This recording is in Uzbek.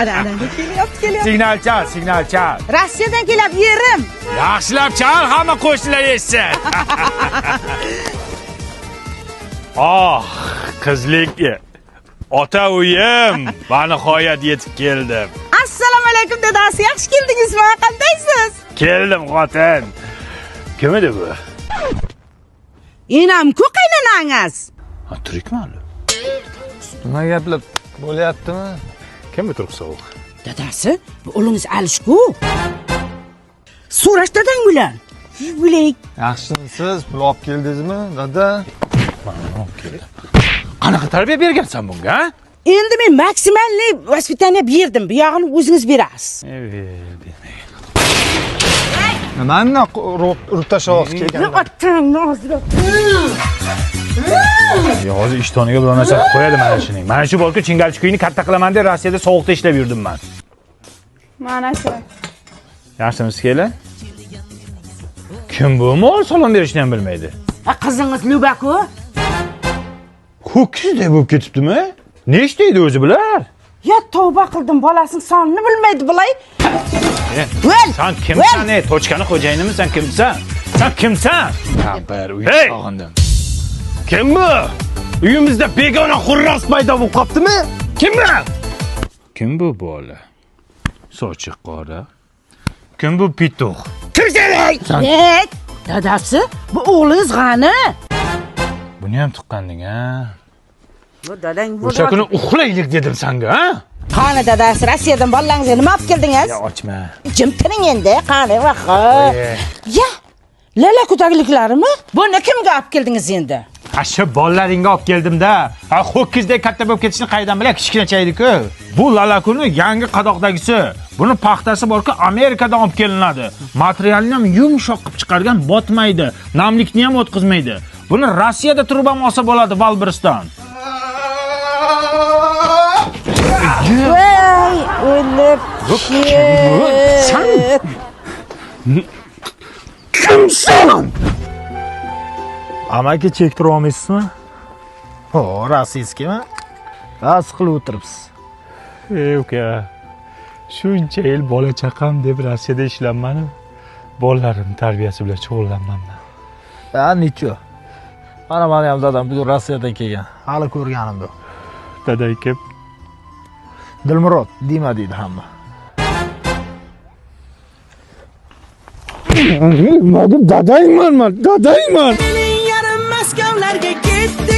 Ana, kelyapti. Signal chal. Rossiyadan kelyapti, yerim. Yaxshilab chal, hamma qo'shnilar eshitsin. Qizlik. Ota uyim, va nihoyat yetib keldim. Assalomu alaykum dadasi, yaxshi keldingizmi? Qandaysiz? Keldim xotin. Kim edi bu? Enam-ku qaynonangiz. Turikmi hali? Nima gaplar bo'lyaptimi? Kim bu turk sovuq? Dadasi, bu o'g'lingiz Alishku. So'rash dadang bilan. Bilay. Yaxshimisiz? Pul olib keldingizmi, dada? Mana olib keldim. Qanaqa tarbiya bergansan bunga, ha? Endi men maksimalniy vaspitaniya berdim. Bu yog'ini o'zingiz berasiz. Nimani urib tashlab kelgan? Otangni ozdirib. Hozir ishtoniga bir narsa qilib qo'yadi mana shuning. Mana shu bolka chingalchikuyni katta qilaman deb Rossiyada sovuqda ishlab yurdim men. Mana shu. Yaxshimisiz kelar? Kim bu? Mol salom berishni ham bilmaydi. Qizingiz Lubaku? Ho'kizdek bo'lib ketibdimi? Ne ishlaydi o'zi bular? Ya tavba qildim, bolasining sonini bilmaydi bilay. Sen kimsan? Tochkani xo'jayinimi? Sen kimsan? Sen kimsan? Bir uyga sog'indim. Kim bu? Uyimizda begona xurras paydo bo'lib qoptimi? Kim bu? Kim bu bola? Sochi qora. Kim bu pituq? Kimsan? Dadasi, bu o'g'lingiz g'ani. Buni ham tuqqanding, ha? Bu dadang bu. O'sha kuni uxlaylik dedim senga, ha? Qani dadasi, Rossiyadan bolalaringizga nima olib keldingiz? Ya ochma. Jim tiring endi, qani vaqa. Ya, lala ko'tagliklarimi? Buni kimga olib keldingiz endi? Shu bolalaringga olib keldim-da. Ho'kizdek katta bo'lib ketishni qaydan bilay, kichkinachaydi-ku. Bu lalakuni yangi qadoqdagisi. Buni paxtasi borki, Amerikadan olib kelinadi. Materialni ham yumshoq qilib chiqargan, botmaydi, namlikni ham o'tkazmaydi. Buni Rossiyada turib ham olsa bo'ladi, Valbiriston. Voy, o'lib. Sen kimsan? Amaki chektira olmaysizmi? Rossiyskimi? Bas qilib o'tiribsiz. Uka. Shuncha yil bola chaqam deb Rossiyada ishlanmanu, bolalarim tarbiyasi bilan shug'ullanmanman. Necha? Mana meni ham dadam bugun Rossiyadan kelgan. Hali ko'rganim yo'q. Daday kim? Dilmurod, Dima deydi hamma. Dadayman. Yarim Maskovlarga ketdi.